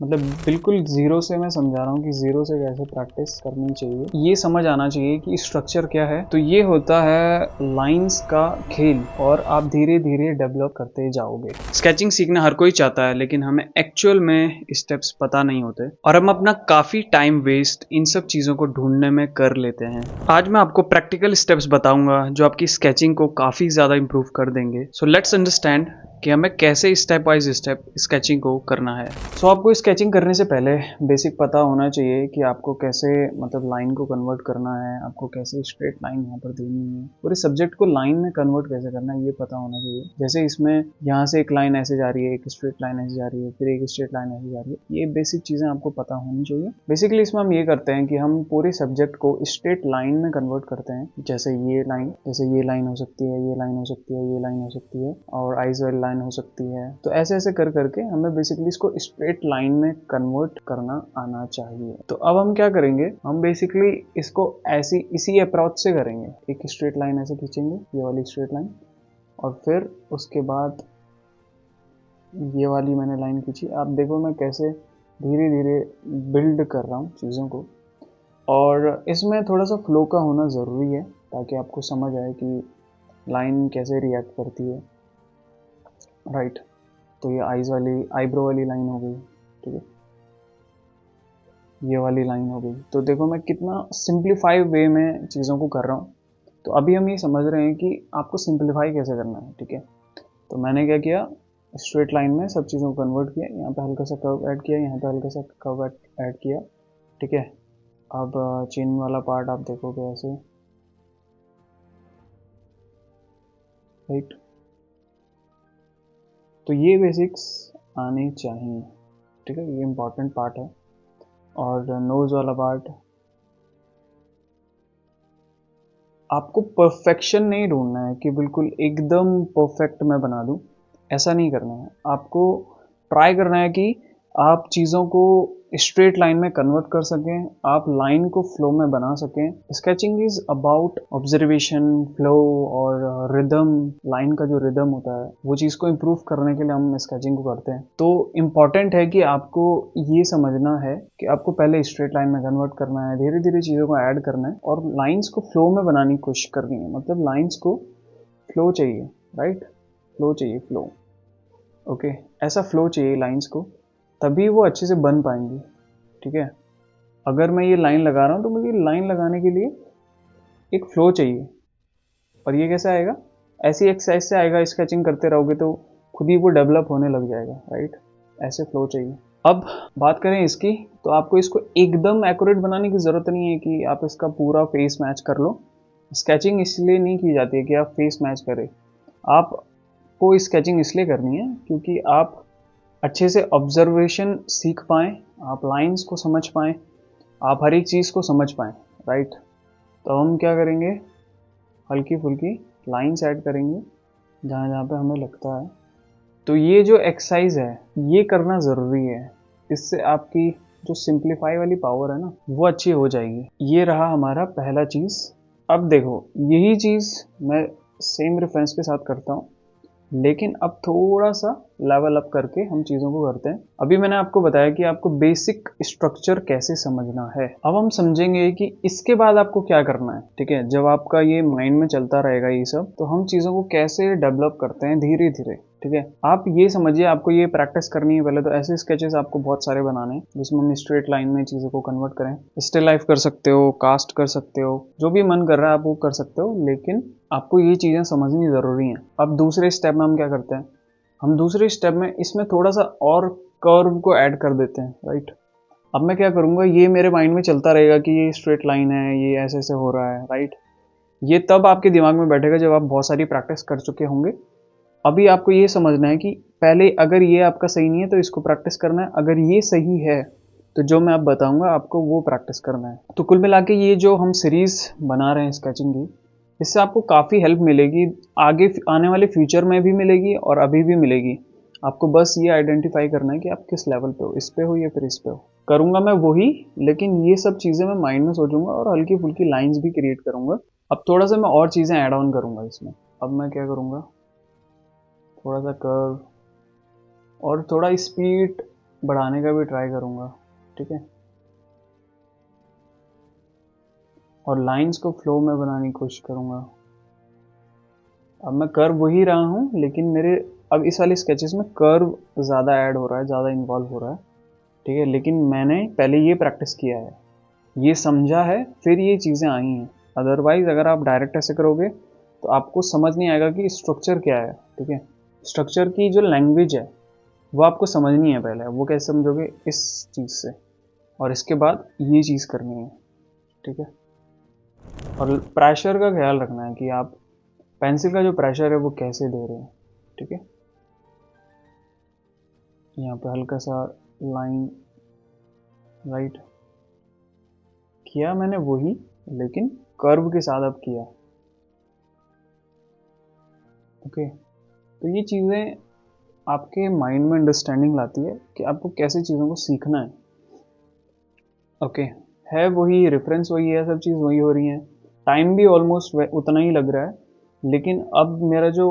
मतलब बिल्कुल ज़ीरो से मैं समझा रहा हूँ कि ज़ीरो से कैसे प्रैक्टिस करनी चाहिए। ये समझ आना चाहिए कि स्ट्रक्चर क्या है। तो ये होता है लाइंस का खेल और आप धीरे धीरे डेवलप करते जाओगे। स्केचिंग सीखना हर कोई चाहता है, लेकिन हमें एक्चुअल में स्टेप्स पता नहीं होते और हम अपना काफ़ी टाइम वेस्ट इन सब चीज़ों को ढूंढने में कर लेते हैं। आज मैं आपको प्रैक्टिकल स्टेप्स बताऊंगा जो आपकी स्केचिंग को काफ़ी ज़्यादा इंप्रूव कर देंगे। सो लेट्स अंडरस्टैंड कि हमें कैसे स्टेप बाय स्टेप स्केचिंग को करना है। सो आपको स्केचिंग करने से पहले बेसिक पता होना चाहिए कि आपको कैसे मतलब लाइन को कन्वर्ट करना है, आपको कैसे स्ट्रेट लाइन यहाँ पर देनी है, पूरे सब्जेक्ट को लाइन में कन्वर्ट कैसे करना है ये पता होना चाहिए। जैसे इसमें यहाँ से एक लाइन ऐसे जा रही है, एक स्ट्रेट लाइन ऐसे जा रही है, फिर एक स्ट्रेट लाइन ऐसे जा रही है, ये बेसिक चीज़ें आपको पता होनी चाहिए। बेसिकली इसमें हम ये करते हैं कि हम पूरे सब्जेक्ट को स्ट्रेट लाइन में कन्वर्ट करते हैं। जैसे ये लाइन हो सकती है, ये लाइन हो सकती है, ये लाइन हो सकती है और आइज वाली लाइन हो सकती है। तो ऐसे ऐसे कर करके हमें बेसिकली इसको स्ट्रेट लाइन में कन्वर्ट करना आना चाहिए। तो अब हम क्या करेंगे, हम बेसिकली इसको ऐसी इसी अप्रोच से करेंगे। एक स्ट्रेट लाइन ऐसे खींचेंगे, ये वाली स्ट्रेट लाइन, और फिर उसके बाद ये वाली मैंने लाइन खींची। आप देखो मैं कैसे धीरे धीरे बिल्ड कर रहा हूँ चीज़ों को, और इसमें थोड़ा सा फ्लो का होना ज़रूरी है ताकि आपको समझ आए कि लाइन कैसे रिएक्ट करती है। राइट, तो ये आईज वाली आईब्रो वाली लाइन हो गई, ठीक है, ये वाली लाइन हो गई। तो देखो मैं कितना सिंप्लीफाई वे में चीज़ों को कर रहा हूँ। तो अभी हम ये समझ रहे हैं कि आपको सिंप्लीफाई कैसे करना है, ठीक है। तो मैंने क्या किया, स्ट्रेट लाइन में सब चीज़ों को कन्वर्ट किया, यहाँ पे हल्का सा कर्व ऐड किया, यहाँ पे हल्का सा कर्व ऐड किया, ठीक है। अब चेन वाला पार्ट आप देखोगे ऐसे, राइट। तो ये बेसिक्स आने चाहिए, ठीक है, ये इम्पॉर्टेंट पार्ट है। और नोज वाला पार्ट, आपको परफेक्शन नहीं ढूंढना है कि बिल्कुल एकदम परफेक्ट मैं बना दूं, ऐसा नहीं करना है। आपको ट्राई करना है कि आप चीज़ों को स्ट्रेट लाइन में कन्वर्ट कर सकें, आप लाइन को फ्लो में बना सकें। Sketching is about observation, flow और रिदम। लाइन का जो रिदम होता है वो चीज़ को इम्प्रूव करने के लिए हम स्केचिंग को करते हैं। तो इम्पॉर्टेंट है कि आपको ये समझना है कि आपको पहले स्ट्रेट लाइन में कन्वर्ट करना है, धीरे धीरे चीज़ों को ऐड करना है और लाइंस को फ्लो में बनाने की कोशिश करनी है। मतलब लाइंस को फ्लो चाहिए, राइट, फ्लो चाहिए, फ्लो, ओके, ऐसा फ्लो चाहिए लाइंस को, तभी वो अच्छे से बन पाएंगी, ठीक है। अगर मैं ये लाइन लगा रहा हूँ तो मुझे लाइन लगाने के लिए एक फ्लो चाहिए, और ये कैसे आएगा, ऐसी एक्सरसाइज से आएगा। स्केचिंग करते रहोगे तो खुद ही वो डेवलप होने लग जाएगा, राइट, ऐसे फ्लो चाहिए। अब बात करें इसकी, तो आपको इसको एकदम एक्यूरेट बनाने की ज़रूरत नहीं है कि आप इसका पूरा फेस मैच कर लो। स्केचिंग इसलिए नहीं की जाती है कि आप फेस मैच करें, आपको स्केचिंग इसलिए करनी है क्योंकि आप अच्छे से ऑब्जर्वेशन सीख पाएँ, आप लाइंस को समझ पाएँ, आप हर एक चीज़ को समझ पाएँ, राइट। तो हम क्या करेंगे, हल्की फुल्की लाइंस ऐड करेंगे जहाँ जहाँ पे हमें लगता है। तो ये जो एक्सरसाइज है ये करना ज़रूरी है, इससे आपकी जो सिंप्लीफाई वाली पावर है ना वो अच्छी हो जाएगी। ये रहा हमारा पहला चीज़। अब देखो यही चीज़ मैं सेम रेफरेंस के साथ करता हूँ, लेकिन अब थोड़ा सा लेवल अप करके हम चीज़ों को करते हैं। अभी मैंने आपको बताया कि आपको बेसिक स्ट्रक्चर कैसे समझना है, अब हम समझेंगे कि इसके बाद आपको क्या करना है, ठीक है। जब आपका ये माइंड में चलता रहेगा ये सब, तो हम चीज़ों को कैसे डेवलप करते हैं धीरे धीरे, ठीक है। आप ये समझिए, आपको ये प्रैक्टिस करनी है पहले तो। ऐसे स्केचेस आपको बहुत सारे बनाने हैं जिसमें हम स्ट्रेट लाइन में चीज़ों को कन्वर्ट करें। स्टिल लाइफ कर सकते हो, कास्ट कर सकते हो, जो भी मन कर रहा है आप वो कर सकते हो, लेकिन आपको ये चीज़ें समझनी ज़रूरी हैं। अब दूसरे स्टेप में हम क्या करते हैं, हम दूसरे स्टेप में इसमें थोड़ा सा और कर्व को ऐड कर देते हैं, राइट। अब मैं क्या करूँगा, ये मेरे माइंड में चलता रहेगा कि ये स्ट्रेट लाइन है, ये ऐसे ऐसे हो रहा है, राइट। ये तब आपके दिमाग में बैठेगा जब आप बहुत सारी प्रैक्टिस कर चुके होंगे। अभी आपको ये समझना है कि पहले अगर ये आपका सही नहीं है तो इसको प्रैक्टिस करना है, अगर ये सही है तो जो मैं अब बताऊंगा आपको वो प्रैक्टिस करना है। तो कुल मिला के ये जो हम सीरीज़ बना रहे हैं स्केचिंग की, इससे आपको काफ़ी हेल्प मिलेगी, आगे आने वाले फ्यूचर में भी मिलेगी और अभी भी मिलेगी। आपको बस ये आइडेंटिफाई करना है कि आप किस लेवल पे हो, इस पे हो या फिर इस पे हो। करूँगा मैं वही, लेकिन ये सब चीज़ें मैं माइंड में सोचूंगा और हल्की फुल्की लाइंस भी क्रिएट करूँगा। अब थोड़ा सा मैं और चीज़ें ऐड ऑन करूँगा इसमें। अब मैं क्या करूँगा, थोड़ा सा कर्व और थोड़ा स्पीड बढ़ाने का भी ट्राई करूँगा, ठीक है। और लाइंस को फ्लो में बनाने की कोशिश करूँगा। अब मैं कर्व वही रहा हूँ, लेकिन मेरे अब इस वाले स्केचेस में कर्व ज़्यादा ऐड हो रहा है, ज़्यादा इन्वॉल्व हो रहा है, ठीक है। लेकिन मैंने पहले ये प्रैक्टिस किया है, ये समझा है, फिर ये चीज़ें आई हैं। अदरवाइज अगर आप डायरेक्ट ऐसे करोगे तो आपको समझ नहीं आएगा कि स्ट्रक्चर क्या है, ठीक है। स्ट्रक्चर की जो लैंग्वेज है वो आपको समझनी है पहले, वो कैसे समझोगे इस चीज़ से, और इसके बाद ये चीज़ करनी है, ठीक है। और प्रेशर का ख्याल रखना है कि आप पेंसिल का जो प्रेशर है वो कैसे दे रहे हैं, ठीक है। यहाँ पे हल्का सा लाइन राइट किया मैंने वही, लेकिन कर्व के साथ अब किया, ओके। तो ये चीज़ें आपके माइंड में अंडरस्टैंडिंग लाती है कि आपको कैसे चीज़ों को सीखना है, ओके। है वही, रेफरेंस वही है, सब चीज़ वही हो रही है, टाइम भी ऑलमोस्ट उतना ही लग रहा है, लेकिन अब मेरा जो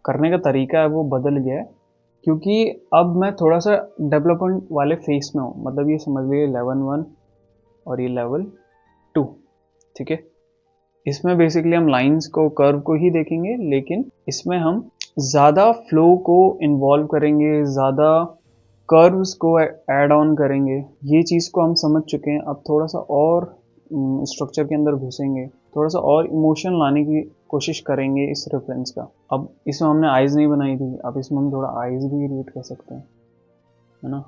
करने का तरीका है वो बदल गया है, क्योंकि अब मैं थोड़ा सा डेवलपमेंट वाले फेस में हूँ। मतलब ये समझ लीजिए लेवल 1 और ये लेवल 2, ठीक है। इसमें बेसिकली हम लाइंस को, कर्व को ही देखेंगे, लेकिन इसमें हम ज़्यादा फ्लो को इन्वॉल्व करेंगे, ज़्यादा कर्व्स को ऐड ऑन करेंगे। ये चीज़ को हम समझ चुके हैं, अब थोड़ा सा और स्ट्रक्चर के अंदर घुसेंगे, थोड़ा सा और इमोशन लाने की कोशिश करेंगे इस रेफरेंस का। अब इसमें हमने आइज़ नहीं बनाई थी, अब इसमें हम थोड़ा आइज़ भी क्रिएट कर सकते हैं, है ना।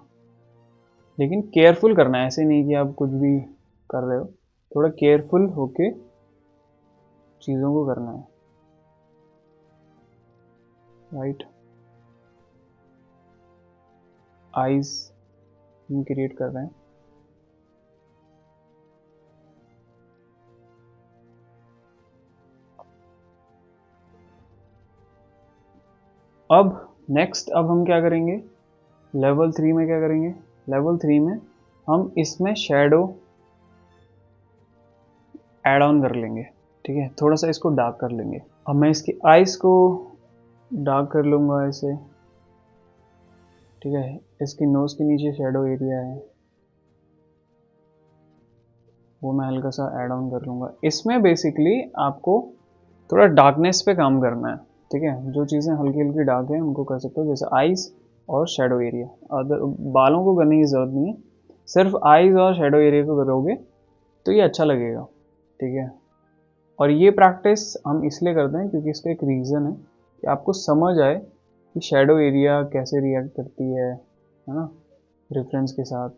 लेकिन केयरफुल करना है, ऐसे नहीं कि आप कुछ भी कर रहे हो, थोड़ा केयरफुल होके चीज़ों को करना है, राइट। आइज़ हम क्रिएट कर रहे हैं। अब नेक्स्ट, अब हम क्या करेंगे लेवल 3 में, क्या करेंगे लेवल 3 में हम इसमें शेडो ऐड ऑन कर लेंगे, ठीक है। थोड़ा सा इसको डार्क कर लेंगे। अब मैं इसकी आइज को डार्क कर लूँगा ऐसे, ठीक है। इसकी नोज़ के नीचे शेडो एरिया है वो मैं हल्का सा ऐड ऑन कर लूँगा। इसमें बेसिकली आपको थोड़ा डार्कनेस पे काम करना है, ठीक है। जो चीज़ें हल्की हल्की डार्क हैं उनको कर सकते हो, जैसे आइज़ और शेडो एरिया। अदर बालों को करने की ज़रूरत नहीं है, सिर्फ आइज़ और शेडो एरिया को करोगे तो ये अच्छा लगेगा, ठीक है। और ये प्रैक्टिस हम इसलिए करते हैं क्योंकि इसका एक रीज़न है कि आपको समझ आए कि शेडो एरिया कैसे रिएक्ट करती है ना, रेफरेंस के साथ।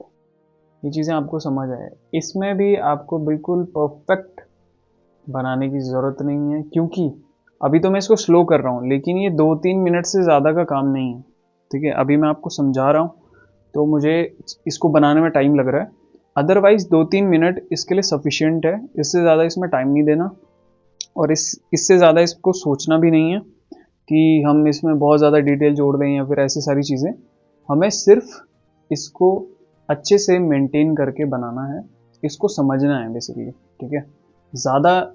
ये चीज़ें आपको समझ आए। इसमें भी आपको बिल्कुल परफेक्ट बनाने की ज़रूरत नहीं है, क्योंकि अभी तो मैं इसको स्लो कर रहा हूँ, लेकिन ये 2-3 मिनट से ज़्यादा का काम नहीं है, ठीक है। अभी मैं आपको समझा रहा हूँ तो मुझे इसको बनाने में टाइम लग रहा है, अदरवाइज 2-3 मिनट इसके लिए सफिशियंट है। इससे ज़्यादा इसमें टाइम नहीं देना, और इससे ज़्यादा इसको सोचना भी नहीं है कि हम इसमें बहुत ज़्यादा डिटेल जोड़ दें या फिर ऐसी सारी चीज़ें। हमें सिर्फ इसको अच्छे से मेंटेन करके बनाना है, इसको समझना है बेसिकली, ठीक है। ज़्यादा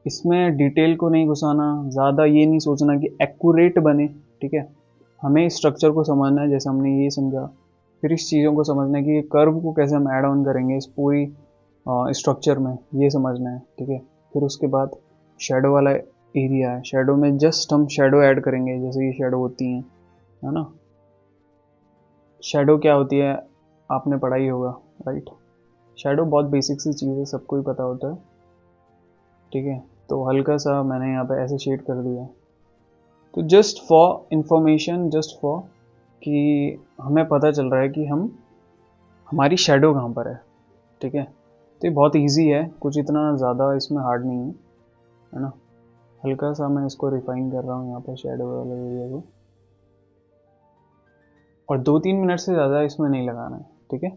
इसमें डिटेल को नहीं घुसाना, ज़्यादा ये नहीं सोचना कि एक्यूरेट बने, ठीक है। हमें स्ट्रक्चर को समझना है, जैसे हमने ये समझा। फिर इस चीज़ों को समझना है कि कर्व को कैसे हम ऐड ऑन करेंगे इस पूरी स्ट्रक्चर में, ये समझना है, ठीक है। फिर उसके बाद शेडो वाला एरिया है, शेडो में जस्ट हम शेडो ऐड करेंगे, जैसे ये शेडो होती हैं, है ना। शेडो क्या होती है आपने पढ़ा ही होगा, राइट। शेडो बहुत बेसिक सी चीज़ है, सबको ही पता होता है, ठीक है। तो हल्का सा मैंने यहाँ पे ऐसे शेड कर दिया, तो just for information, just for कि हमें पता चल रहा है कि हम हमारी शेडो कहाँ पर है, ठीक है। तो ये बहुत इजी है, कुछ इतना ज़्यादा इसमें हार्ड नहीं है ना। हल्का सा मैं इसको रिफाइन कर रहा हूँ यहाँ पर शेडो वाले एरिया को, और 2-3 मिनट से ज़्यादा इसमें नहीं लगाना है, ठीक है।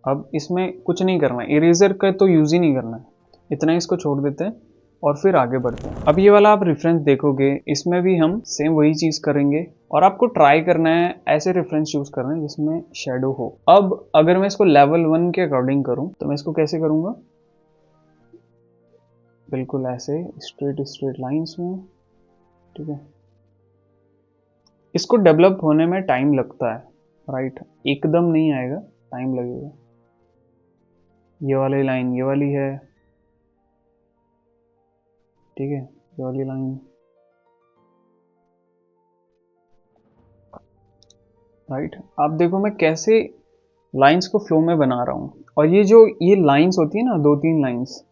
अब इसमें कुछ नहीं करना है, इरेजर का तो यूज़ ही नहीं करना है, इतना ही इसको छोड़ देते हैं और फिर आगे बढ़ते हैं। अब ये वाला आप रेफरेंस देखोगे, इसमें भी हम सेम वही चीज़ करेंगे, और आपको ट्राई करना है ऐसे रेफरेंस चूज करना है जिसमें शेडो हो। अब अगर मैं इसको लेवल 1 के अकॉर्डिंग करूँ तो मैं इसको कैसे करूँगा, बिल्कुल ऐसे स्ट्रेट स्ट्रेट लाइंस में, ठीक है। इसको डेवलप होने में टाइम लगता है, राइट, एकदम नहीं आएगा, टाइम लगेगा। ये वाली लाइन ये वाली है, ठीक है, ये वाली लाइन, राइट। आप देखो मैं कैसे लाइंस को फ्लो में बना रहा हूँ। और ये लाइंस होती है ना, 2-3 लाइंस,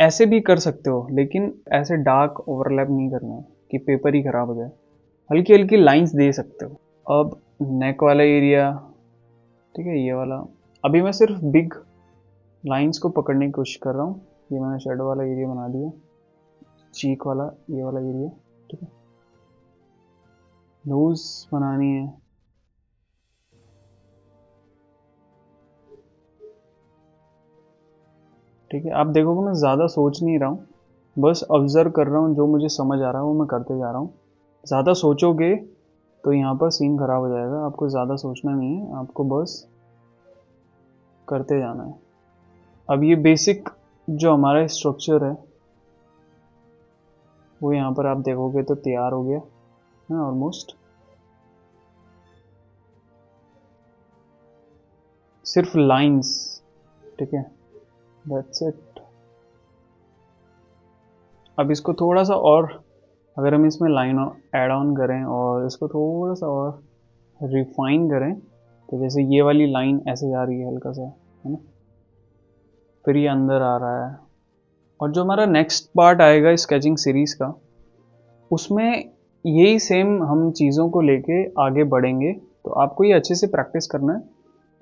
ऐसे भी कर सकते हो, लेकिन ऐसे डार्क ओवरलैप नहीं करना है कि पेपर ही खराब हो जाए। हल्की हल्की लाइंस दे सकते हो। अब नेक वाला एरिया, ठीक है, ये वाला, अभी मैं सिर्फ बिग लाइंस को पकड़ने की कोशिश कर रहा हूँ। ये मैंने शेडो वाला एरिया बना दिया, चीक वाला ये वाला एरिया, ठीक है। नोज बनानी है, ठीक है। आप देखोगे मैं ज़्यादा सोच नहीं रहा हूँ, बस ऑब्जर्व कर रहा हूँ, जो मुझे समझ आ रहा है वो मैं करते जा रहा हूँ। ज़्यादा सोचोगे तो यहाँ पर सीन खराब हो जाएगा। आपको ज़्यादा सोचना नहीं है, आपको बस करते जाना है। अब ये बेसिक जो हमारा स्ट्रक्चर है वो यहाँ पर आप देखोगे तो तैयार हो गया है ऑलमोस्ट। सिर्फ लाइंस, ठीक है, दैट्स इट। अब इसको थोड़ा सा और, अगर हम इसमें लाइन ऐड ऑन करें और इसको थोड़ा सा और रिफाइन करें, तो जैसे ये वाली लाइन ऐसे जा रही है हल्का सा, है ना, फिर ये अंदर आ रहा है। और जो हमारा नेक्स्ट पार्ट आएगा स्केचिंग सीरीज का, उसमें यही सेम हम चीज़ों को लेके आगे बढ़ेंगे। तो आपको ये अच्छे से प्रैक्टिस करना है,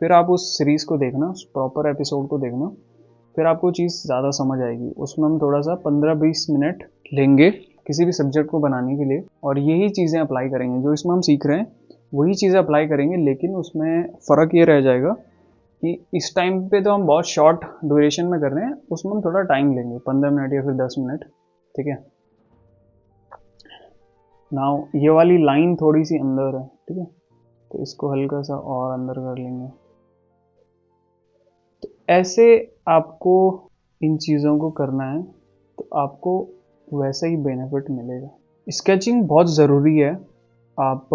फिर आप उस सीरीज़ को देखना, उस प्रॉपर एपिसोड को देखना, फिर आपको चीज़ ज़्यादा समझ आएगी। उसमें हम थोड़ा सा 15-20 मिनट लेंगे किसी भी सब्जेक्ट को बनाने के लिए, और यही चीज़ें अप्लाई करेंगे जो इसमें हम सीख रहे हैं, वही चीज़ें अप्लाई करेंगे। लेकिन उसमें फ़र्क ये रह जाएगा कि इस टाइम पे तो हम बहुत शॉर्ट ड्यूरेशन में कर रहे हैं, उसमें हम थोड़ा टाइम लेंगे, 15 मिनट या फिर 10 मिनट, ठीक है। नाउ ये वाली लाइन थोड़ी सी अंदर है, ठीक है, तो इसको हल्का सा और अंदर कर लेंगे। तो ऐसे आपको इन चीज़ों को करना है, तो आपको वैसा ही बेनिफिट मिलेगा। स्केचिंग बहुत ज़रूरी है। आप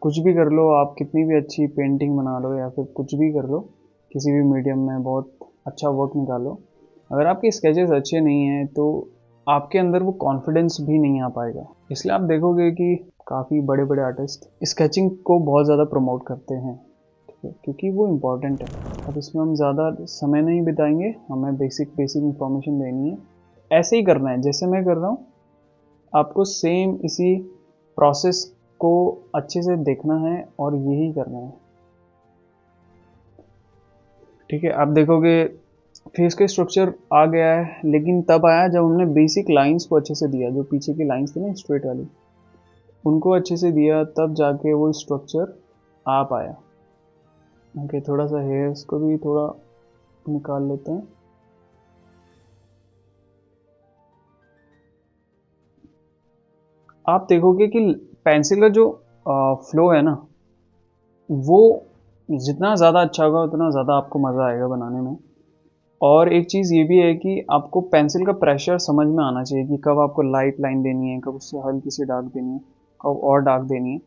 कुछ भी कर लो, आप कितनी भी अच्छी पेंटिंग बना लो या फिर कुछ भी कर लो, किसी भी मीडियम में बहुत अच्छा वर्क निकालो, अगर आपके स्केचेस अच्छे नहीं हैं तो आपके अंदर वो कॉन्फिडेंस भी नहीं आ पाएगा। इसलिए आप देखोगे कि काफ़ी बड़े बड़े आर्टिस्ट स्केचिंग को बहुत ज़्यादा प्रमोट करते हैं, ठीक है, क्योंकि वो इम्पॉर्टेंट है। अब इसमें हम ज़्यादा समय नहीं बिताएंगे, हमें बेसिक इंफॉर्मेशन देनी है। ऐसे ही करना है जैसे मैं कर रहा हूँ, आपको सेम इसी प्रोसेस को अच्छे से देखना है और यही करना है, ठीक है। आप देखोगे फेस का स्ट्रक्चर आ गया है, लेकिन तब आया जब हमने बेसिक लाइंस को अच्छे से दिया, जो पीछे की लाइंस थी ना स्ट्रेट वाली, उनको अच्छे से दिया, तब जाके वो स्ट्रक्चर आ पाया। ओके, थोड़ा सा हेयर्स को भी थोड़ा निकाल लेते हैं। आप देखोगे कि पेंसिल का जो फ्लो है ना, वो जितना ज़्यादा अच्छा होगा उतना ज़्यादा आपको मज़ा आएगा बनाने में। और एक चीज़ ये भी है कि आपको पेंसिल का प्रेशर समझ में आना चाहिए कि कब आपको लाइट लाइन देनी है, कब उससे हल्की सी डार्क देनी है, कब और डार्क देनी है।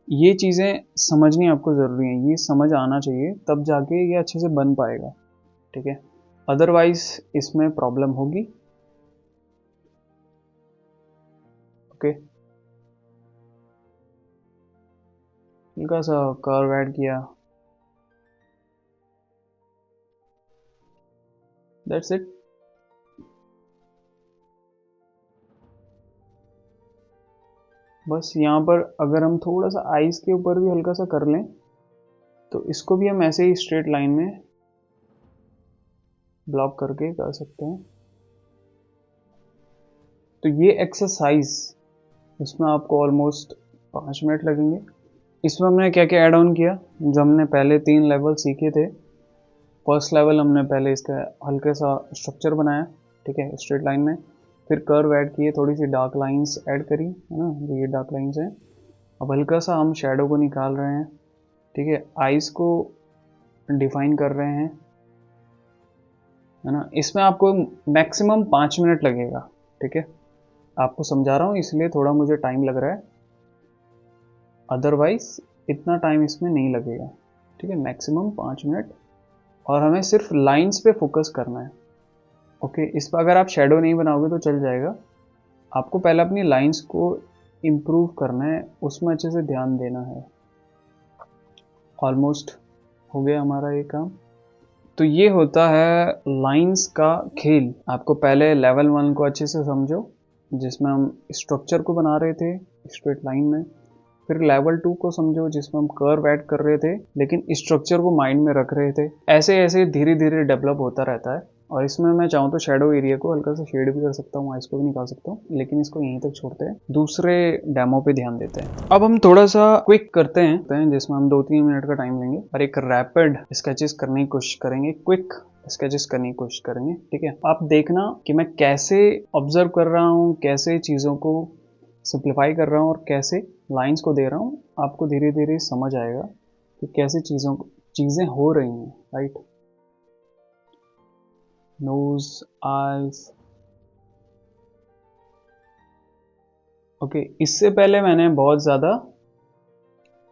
ये चीज़ें समझनी आपको ज़रूरी है, ये समझ आना चाहिए, तब जाके ये अच्छे से बन पाएगा, ठीक है। अदरवाइज इसमें प्रॉब्लम होगी। ओके, हल्का सा कर्व ऐड किया, दैट्स इट। बस यहाँ पर अगर हम थोड़ा सा आइज़ के ऊपर भी हल्का सा कर लें, तो इसको भी हम ऐसे ही स्ट्रेट लाइन में ब्लॉक करके कर सकते हैं। तो ये एक्सरसाइज, इसमें आपको ऑलमोस्ट 5 मिनट लगेंगे। इसमें हमने क्या क्या ऐड ऑन किया, जो हमने पहले 3 लेवल सीखे थे। फर्स्ट लेवल हमने पहले इसका हल्के सा स्ट्रक्चर बनाया, ठीक है, स्ट्रेट लाइन में, फिर कर्व ऐड किए, थोड़ी सी डार्क लाइंस ऐड करी, है ना, जो ये डार्क लाइंस हैं। अब हल्का सा हम शेडो को निकाल रहे हैं, ठीक है, आइज़ को डिफाइन कर रहे हैं, है ना। इसमें आपको मैक्सिमम 5 मिनट लगेगा, ठीक है। आपको समझा रहा हूँ इसलिए थोड़ा मुझे टाइम लग रहा है, अदरवाइज इतना टाइम इसमें नहीं लगेगा, ठीक है, मैक्सिमम 5 मिनट। और हमें सिर्फ लाइंस पे फोकस करना है। ओके, इस पर अगर आप शेडो नहीं बनाओगे तो चल जाएगा, आपको पहले अपनी लाइंस को इम्प्रूव करना है, उसमें अच्छे से ध्यान देना है। ऑलमोस्ट हो गया हमारा ये काम। तो ये होता है लाइंस का खेल। आपको पहले लेवल 1 को अच्छे से समझो, जिसमें हम स्ट्रक्चर को बना रहे थे स्ट्रेट लाइन में। फिर लेवल 2 को समझो, जिसमें हम कर्व ऐड कर रहे थे लेकिन स्ट्रक्चर को माइंड में रख रहे थे। ऐसे ऐसे धीरे धीरे डेवलप होता रहता है। और इसमें मैं चाहूँ तो शेडो एरिया को हल्का सा शेड भी कर सकता हूँ, आइस को भी निकाल सकता हूँ, लेकिन इसको यहीं तक छोड़ते हैं, दूसरे डेमो पे ध्यान देते हैं। अब हम थोड़ा सा क्विक करते हैं, जिसमें हम 2-3 मिनट का टाइम लेंगे और एक रैपिड स्केचेस करने की कोशिश करेंगे, क्विक स्केचेस करने की कोशिश करेंगे, ठीक है। आप देखना कि मैं कैसे ऑब्जर्व कर रहा हूँ, कैसे चीज़ों को सिंप्लीफाई कर रहा हूँ और कैसे लाइंस को दे रहा हूँ। आपको धीरे धीरे समझ आएगा कि कैसे चीज़ें हो रही हैं, राइट। Knows, eyes. ओके, इससे पहले मैंने बहुत ज़्यादा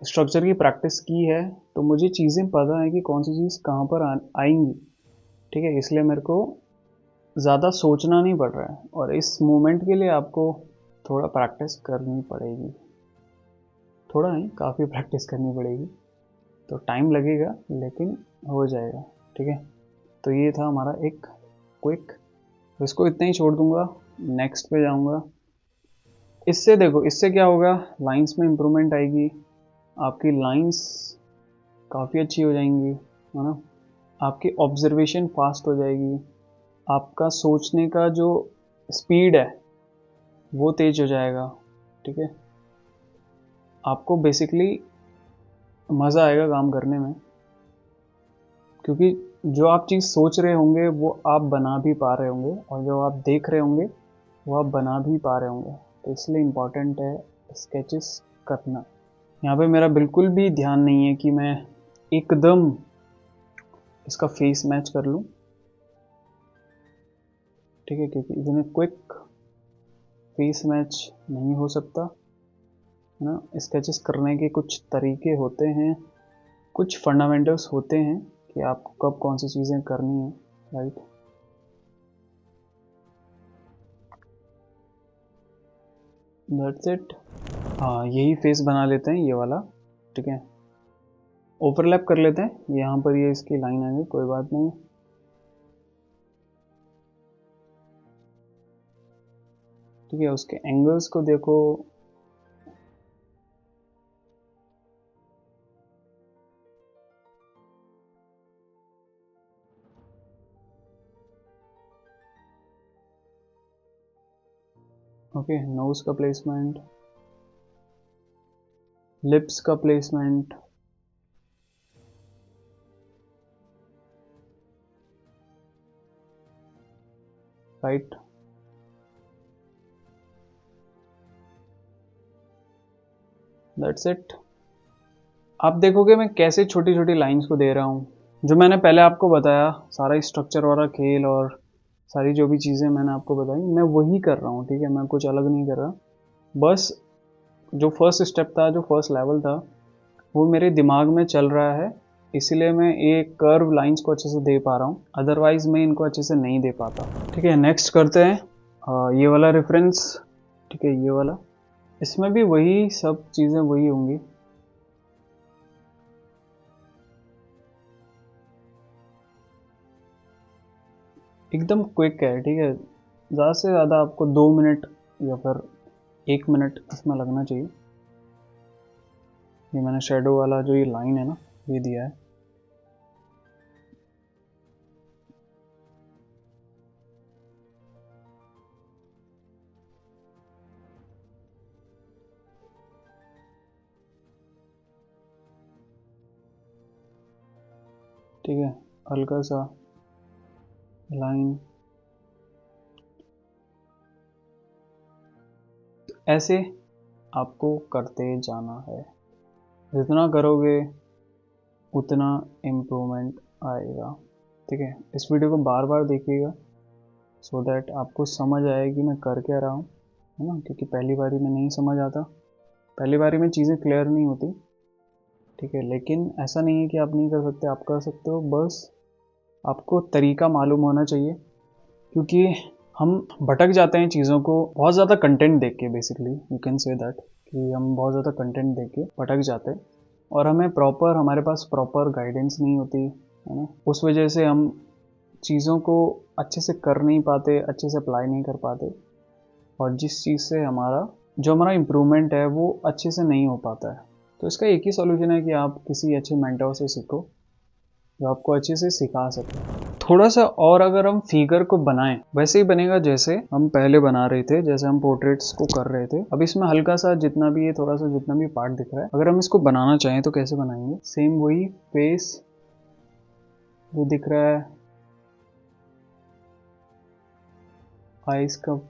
स्ट्रक्चर की प्रैक्टिस की है, तो मुझे चीज़ें पता है कि कौन सी चीज़ कहाँ पर आएंगी, ठीक है। इसलिए मेरे को ज़्यादा सोचना नहीं पड़ रहा है। और इस मोमेंट के लिए आपको थोड़ा प्रैक्टिस करनी पड़ेगी, थोड़ा नहीं, काफ़ी प्रैक्टिस करनी पड़ेगी। तो टाइम लगेगा लेकिन हो जाएगा, ठीक है। तो ये था हमारा एक क्विक, इसको इतना ही छोड़ दूंगा, नेक्स्ट पे जाऊंगा। इससे देखो, इससे क्या होगा, लाइंस में इम्प्रूवमेंट आएगी, आपकी लाइंस काफ़ी अच्छी हो जाएंगी, है ना। आपकी ऑब्जर्वेशन फास्ट हो जाएगी, आपका सोचने का जो स्पीड है वो तेज हो जाएगा, ठीक है। आपको बेसिकली मज़ा आएगा काम करने में, क्योंकि जो आप चीज़ सोच रहे होंगे वो आप बना भी पा रहे होंगे, और जो आप देख रहे होंगे वो आप बना भी पा रहे होंगे। तो इसलिए इम्पॉर्टेंट है स्केचेस करना। यहाँ पे मेरा बिल्कुल भी ध्यान नहीं है कि मैं एकदम इसका फेस मैच कर लूँ, ठीक है, क्योंकि इसमें क्विक फेस मैच नहीं हो सकता, है ना। स्केचेस करने के कुछ तरीके होते हैं, कुछ फंडामेंटल्स होते हैं कि आपको कब कौन सी चीज़ें करनी है, राइट। That's it. हाँ, यही फेस बना लेते हैं, ये वाला, ठीक है। ओवरलैप कर लेते हैं, यहाँ पर ये इसकी लाइन आ गई, कोई बात नहीं। ठीक है, उसके एंगल्स को देखो। ओके, नोज का प्लेसमेंट, लिप्स का प्लेसमेंट, राइट। That's it. आप देखोगे मैं कैसे छोटी छोटी लाइंस को दे रहा हूँ, जो मैंने पहले आपको बताया, सारा स्ट्रक्चर वाला खेल और सारी जो भी चीज़ें मैंने आपको बताई, मैं वही कर रहा हूँ, ठीक है। मैं कुछ अलग नहीं कर रहा, बस जो फर्स्ट स्टेप था, जो फर्स्ट लेवल था, वो मेरे दिमाग में चल रहा है, इसीलिए मैं ये कर्व लाइंस को अच्छे से दे पा रहा हूँ, अदरवाइज मैं इनको अच्छे से नहीं दे पाता, ठीक है। नेक्स्ट करते हैं ये वाला रेफरेंस, ठीक है, ये वाला। इसमें भी वही सब चीज़ें वही होंगी। एकदम क्विक है, ठीक है। ज़्यादा से ज़्यादा आपको 2 मिनट या फिर 1 मिनट इसमें लगना चाहिए। ये मैंने शेडो वाला जो ये लाइन है ना, ये दिया है। ठीक है, हल्का सा लाइन ऐसे आपको करते जाना है। जितना करोगे उतना इम्प्रूवमेंट आएगा, ठीक है। इस वीडियो को बार बार देखिएगा, सो दैट आपको समझ आए कि मैं कर क्या रहा हूँ, है ना। क्योंकि पहली बारी में नहीं समझ आता, पहली बारी में चीज़ें क्लियर नहीं होती, ठीक है। लेकिन ऐसा नहीं है कि आप नहीं कर सकते, आप कर सकते हो, बस आपको तरीका मालूम होना चाहिए। क्योंकि हम भटक जाते हैं चीज़ों को बहुत ज़्यादा कंटेंट देख के, basically you can say that, कि हम बहुत ज़्यादा कंटेंट देख के भटक जाते हैं और हमारे पास प्रॉपर गाइडेंस नहीं होती है ना। उस वजह से हम चीज़ों को अच्छे से कर नहीं पाते, अच्छे से अप्लाई नहीं कर पाते, और जिस चीज़ से जो हमारा इम्प्रूवमेंट है वो अच्छे से नहीं हो पाता है। तो इसका एक ही सॉल्यूशन है कि आप किसी अच्छे मेंटर से सीखो जो आपको अच्छे से सिखा सके। थोड़ा सा और अगर हम फिगर को बनाएं, वैसे ही बनेगा जैसे हम पहले बना रहे थे, जैसे हम पोर्ट्रेट्स को कर रहे थे। अब इसमें हल्का सा जितना भी ये थोड़ा सा जितना भी पार्ट दिख रहा है, अगर हम इसको बनाना चाहें तो कैसे बनाएंगे? सेम वही फेस जो दिख रहा है, आइस का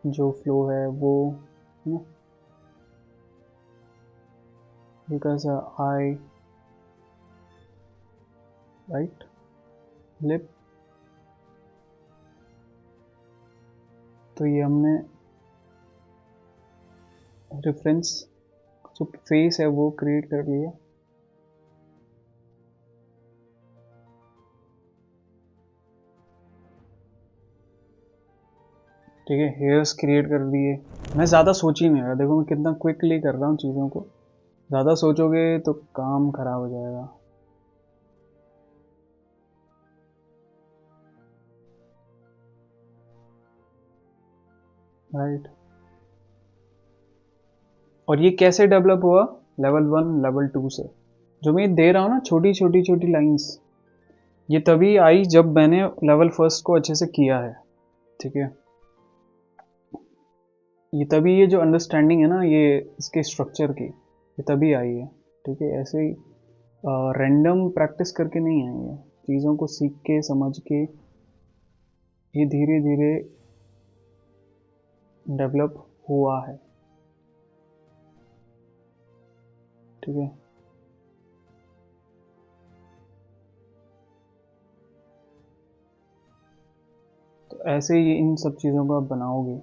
जो फ्लो है वो, हल्का सा आई, राइट, लिप। तो ये हमने रेफरेंस जो फेस है वो क्रिएट कर लिया। ठीक है, हेयर्स क्रिएट कर दिए। मैं ज़्यादा सोच ही नहीं रहा, देखो मैं कितना क्विकली कर रहा हूँ चीज़ों को। ज़्यादा सोचोगे तो काम खराब हो जाएगा। राइट। और ये कैसे डेवलप हुआ? लेवल 1 लेवल 2 से। जो मैं दे रहा हूँ ना छोटी छोटी छोटी लाइंस, ये तभी आई जब मैंने लेवल फर्स्ट को अच्छे से किया है। ठीक है, ये तभी, ये जो अंडरस्टैंडिंग है ना ये इसके स्ट्रक्चर की, ये तभी आई है। ठीक है, ऐसे ही रैंडम प्रैक्टिस करके नहीं आई है। चीज़ों को सीख के समझ के ये धीरे धीरे डेवलप हुआ है। ठीक है, तो ऐसे ही इन सब चीज़ों को आप बनाओगे।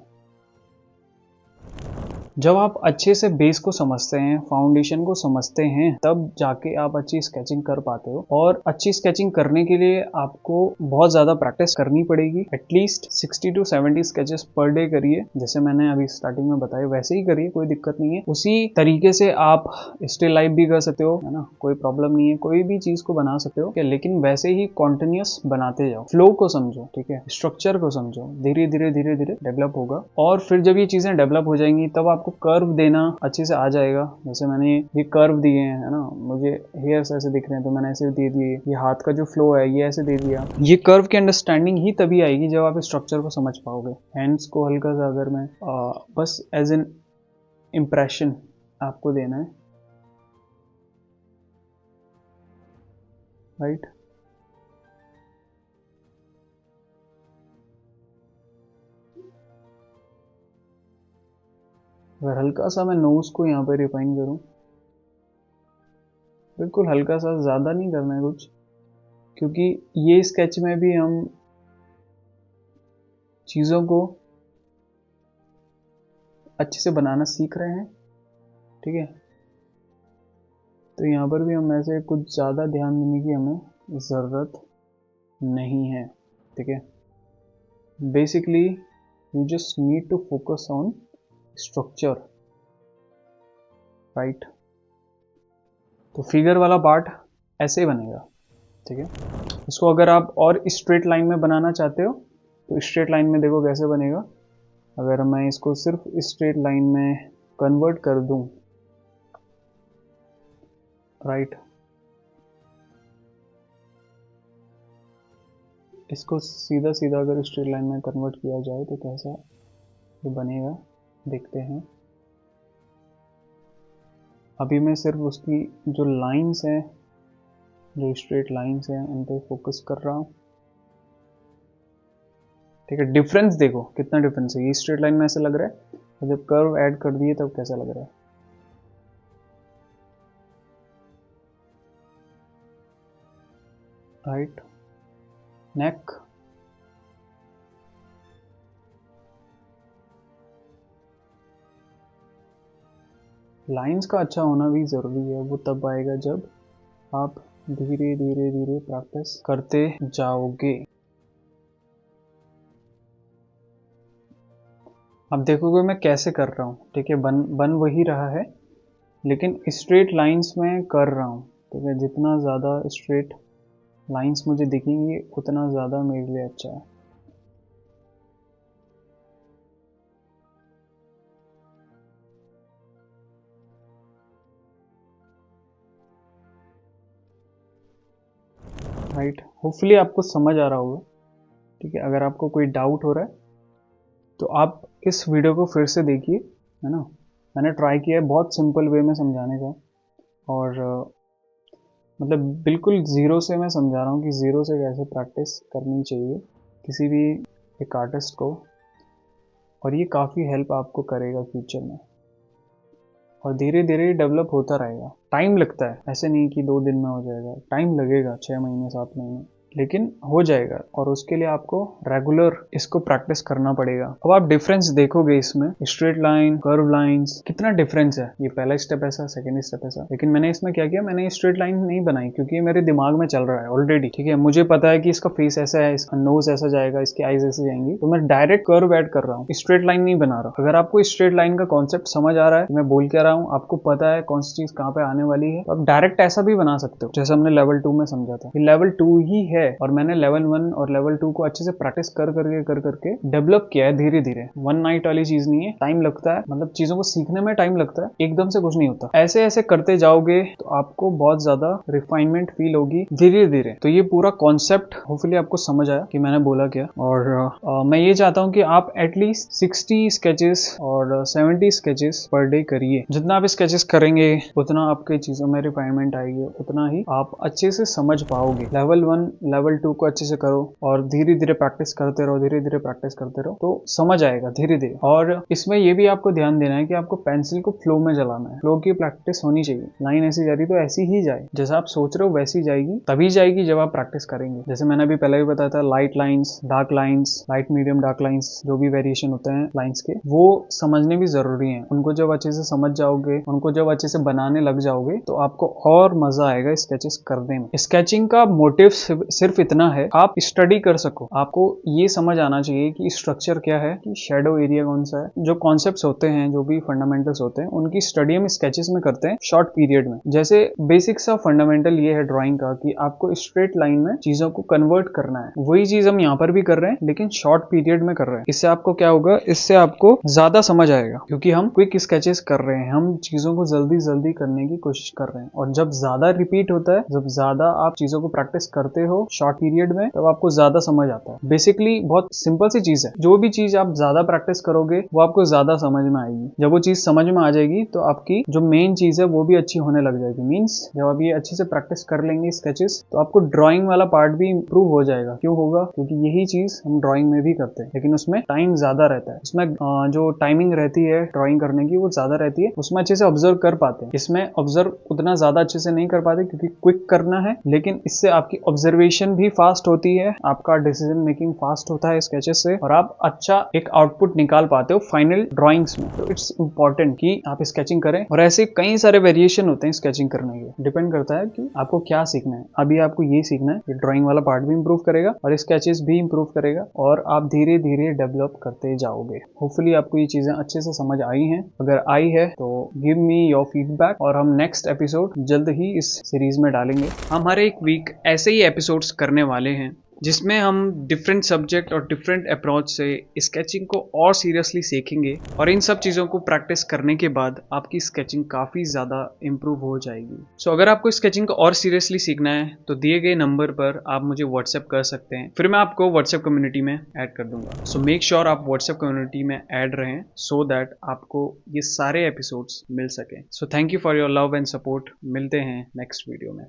जब आप अच्छे से बेस को समझते हैं, फाउंडेशन को समझते हैं, तब जाके आप अच्छी स्केचिंग कर पाते हो। और अच्छी स्केचिंग करने के लिए आपको बहुत ज़्यादा प्रैक्टिस करनी पड़ेगी। At least 60 to 70 sketches per day करिए, जैसे मैंने अभी स्टार्टिंग में बताया वैसे ही करिए, कोई दिक्कत नहीं है। उसी तरीके से आप स्टिल लाइफ भी कर सकते हो, है ना, कोई प्रॉब्लम नहीं है, कोई भी चीज़ को बना सकते हो। लेकिन वैसे ही कॉन्टिन्यूस बनाते जाओ, फ्लो को समझो, ठीक है, स्ट्रक्चर को समझो, धीरे धीरे धीरे धीरे डेवलप होगा। और फिर जब ये चीज़ें डेवलप हो जाएंगी तब आपको कर्व देना अच्छे से आ जाएगा। जैसे मैंने ये कर्व दिए हैं, है ना, मुझे हेयर्स ऐसे दिख रहे हैं तो मैंने ऐसे दे दिए, ये हाथ का जो फ्लो है ये ऐसे दे दिया। ये कर्व की अंडरस्टैंडिंग ही तभी आएगी जब आप स्ट्रक्चर को समझ पाओगे। हैंड्स को हल्का सा अगर मैं बस एज एन इम्प्रेशन आपको देना है, राइट। अगर हल्का सा मैं नोज को यहाँ पे रिफाइन करूँ, बिल्कुल हल्का सा, ज़्यादा नहीं करना है कुछ, क्योंकि ये स्केच में भी हम चीज़ों को अच्छे से बनाना सीख रहे हैं। ठीक है, तो यहाँ पर भी हम ऐसे कुछ ज़्यादा ध्यान देने की हमें ज़रूरत नहीं है। ठीक है, basically you just need to focus on structure, right. तो फिगर वाला पार्ट ऐसे ही बनेगा। ठीक है, इसको अगर आप और स्ट्रेट लाइन में बनाना चाहते हो तो स्ट्रेट लाइन में देखो कैसे बनेगा। अगर मैं इसको सिर्फ स्ट्रेट लाइन में कन्वर्ट कर दूं, राइट, इसको सीधा सीधा अगर स्ट्रेट लाइन में कन्वर्ट किया जाए तो कैसा ये बनेगा, देखते हैं। अभी मैं सिर्फ उसकी जो लाइंस हैं, जो स्ट्रेट लाइंस हैं, उन पर फोकस कर रहा हूँ। ठीक है, डिफरेंस देखो कितना डिफरेंस है, ये स्ट्रेट लाइन में ऐसे लग रहा है और जब कर्व ऐड कर दिए तब कैसा लग रहा है, राइट। नेक, लाइंस का अच्छा होना भी ज़रूरी है, वो तब आएगा जब आप धीरे धीरे धीरे प्रैक्टिस करते जाओगे। अब देखोगे मैं कैसे कर रहा हूँ, ठीक है। बन वही रहा है, लेकिन स्ट्रेट लाइंस में कर रहा हूँ, ठीक है। जितना ज़्यादा स्ट्रेट लाइंस मुझे दिखेंगी उतना ज़्यादा मेरे लिए अच्छा है। राइट, होपफुली आपको समझ आ रहा होगा, ठीक है। अगर आपको कोई डाउट हो रहा है तो आप इस वीडियो को फिर से देखिए, है ना। मैंने ट्राई किया है बहुत सिंपल वे में समझाने का, और मतलब बिल्कुल ज़ीरो से मैं समझा रहा हूँ कि ज़ीरो से कैसे प्रैक्टिस करनी चाहिए किसी भी एक आर्टिस्ट को, और ये काफ़ी हेल्प आपको करेगा फ्यूचर में, और धीरे धीरे डेवलप होता रहेगा। टाइम लगता है, ऐसे नहीं कि 2 दिन में हो जाएगा, टाइम लगेगा 6 महीने 7 महीने, लेकिन हो जाएगा। और उसके लिए आपको रेगुलर इसको प्रैक्टिस करना पड़ेगा। अब आप डिफरेंस देखोगे इसमें, स्ट्रेट लाइन, कर्व लाइंस, कितना डिफरेंस है। ये पहला स्टेप ऐसा, सेकंड स्टेप ऐसा, लेकिन मैंने इसमें क्या किया, मैंने स्ट्रेट लाइन नहीं बनाई क्योंकि ये मेरे दिमाग में चल रहा है ऑलरेडी, ठीक है। मुझे पता है कि इसका फेस ऐसा है, इसका नोज ऐसा जाएगा, इसकी आईज ऐसे जाएंगी, तो मैं डायरेक्ट कर्व ऐड कर रहा हूँ, स्ट्रेट लाइन नहीं बना रहा। अगर आपको स्ट्रेट लाइन का कॉन्सेप्ट समझ आ रहा है, मैं बोल क्या रहा हूँ, आपको पता है कौन सी चीज कहाँ पे आने वाली है, तो आप डायरेक्ट ऐसा भी बना सकते हो, जैसे हमने लेवल 2 में समझा था। लेवल 2 ही है, और मैंने लेवल 1 और लेवल 2 को अच्छे से प्रैक्टिस कर करके डेवलप किया है धीरे धीरे। वन नाइट वाली चीज नहीं है, टाइम लगता है, मतलब चीजों को सीखने में टाइम लगता है, एकदम से कुछ नहीं होता। ऐसे ऐसे करते जाओगे तो आपको बहुत ज्यादा रिफाइनमेंट फील होगी धीरे धीरे। तो ये पूरा कॉन्सेप्ट होपफुली आपको समझ आया कि मैंने बोला क्या। और मैं ये चाहता हूँ कि आप एटलीस्ट 60 स्केचेस और 70 स्केचेस पर डे करिए। जितना आप स्केचेस करेंगे उतना आपके चीजों में रिफाइनमेंट आएगी, उतना ही आप अच्छे से समझ पाओगे। लेवल 1 लेवल 2 को अच्छे से करो और धीरे धीरे प्रैक्टिस करते रहो, धीरे धीरे प्रैक्टिस करते रहो, तो समझ आएगा धीरे धीरे। और इसमें ये भी आपको ध्यान देना है कि आपको पेंसिल को फ्लो में चलाना है, फ्लो की प्रैक्टिस होनी चाहिए। लाइन ऐसी जा रही तो ऐसी ही जाए, जैसा आप सोच रहे हो वैसी जाएगी, तभी जाएगी जब आप प्रैक्टिस करेंगे। जैसे मैंने अभी पहले भी बताया था, light lines, dark lines, light medium dark lines, जो भी वेरिएशन होते हैं लाइंस के, वो समझने भी जरूरी है। उनको जब अच्छे से समझ जाओगे, उनको जब अच्छे से बनाने लग जाओगे, तो आपको और मजा आएगा स्केचेस करने में। स्केचिंग का मोटिव सिर्फ इतना है, आप स्टडी कर सको। आपको ये समझ आना चाहिए कि स्ट्रक्चर क्या है, कि शेडो एरिया कौन सा है। जो कॉन्सेप्ट्स होते हैं, जो भी फंडामेंटल्स होते हैं, उनकी स्टडी हम स्केचेस में करते हैं शॉर्ट पीरियड में। जैसे बेसिक सा फंडामेंटल ये है ड्राइंग का कि आपको स्ट्रेट लाइन में चीजों को कन्वर्ट करना है। वही चीज हम यहाँ पर भी कर रहे हैं, लेकिन शॉर्ट पीरियड में कर रहे हैं। इससे आपको क्या होगा, इससे आपको ज्यादा समझ आएगा, क्योंकि हम क्विक स्केचेस कर रहे हैं, हम चीजों को जल्दी जल्दी करने की कोशिश कर रहे हैं। और जब ज्यादा रिपीट होता है, जब ज्यादा आप चीजों को प्रैक्टिस करते हो शॉर्ट पीरियड में, तब आपको ज्यादा समझ आता है। बेसिकली बहुत सिंपल सी चीज है, जो भी चीज आप ज्यादा प्रैक्टिस करोगे वो आपको ज्यादा समझ में आएगी। जब वो चीज समझ में आ जाएगी तो आपकी जो मेन चीज है वो भी अच्छी होने लग जाएगी। मींस जब आप ये अच्छे से प्रैक्टिस कर लेंगे स्केचेस, तो आपको ड्राइंग वाला पार्ट भी इंप्रूव हो जाएगा। क्यों होगा? क्योंकि यही चीज हम ड्राइंग में भी करते हैं, लेकिन उसमें टाइम ज्यादा रहता है। उसमें जो टाइमिंग रहती है ड्राइंग करने की वो ज्यादा रहती है, उसमें अच्छे से ऑब्जर्व कर पाते हैं। इसमें ऑब्जर्व उतना ज्यादा अच्छे से नहीं कर पाते क्योंकि क्विक करना है, लेकिन इससे आपकी ऑब्जर्वेशन भी फास्ट होती है, आपका डिसीजन मेकिंग फास्ट होता है स्केचेस से, और आप अच्छा एक आउटपुट निकाल पाते हो फाइनल ड्राइंग्स में। तो इट्स इंपॉर्टेंट कि आप स्केचिंग करें। और ऐसे कई सारे वेरिएशन होते हैं स्केचिंग करने के, डिपेंड करता है कि आपको क्या सीखना है। अभी आपको ये सीखना है, ये ड्राइंग वाला पार्ट भी इंप्रूव करेगा और स्केचेस भी इंप्रूव करेगा, और आप धीरे धीरे डेवलप करते जाओगे। होपफुली आपको ये चीजें अच्छे से समझ आई हैं। अगर आई है तो गिव मी योर फीडबैक, और हम नेक्स्ट एपिसोड जल्द ही इस सीरीज में डालेंगे। हम हर एक वीक ऐसे ही एपिसोड्स करने वाले हैं, जिसमें हम डिफरेंट सब्जेक्ट और डिफरेंट अप्रोच से स्केचिंग को और सीरियसली सीखेंगे, और इन सब चीज़ों को प्रैक्टिस करने के बाद आपकी स्केचिंग काफ़ी ज़्यादा इम्प्रूव हो जाएगी। सो अगर आपको स्केचिंग को और सीरियसली सीखना है तो दिए गए नंबर पर आप मुझे व्हाट्सएप कर सकते हैं, फिर मैं आपको व्हाट्सएप कम्युनिटी में ऐड कर दूंगा। सो मेक श्योर आप व्हाट्सएप कम्युनिटी में ऐड रहें, सो दैट आपको ये सारे एपिसोड्स मिल सकें। So thank you for your love and support. मिलते हैं नेक्स्ट वीडियो में।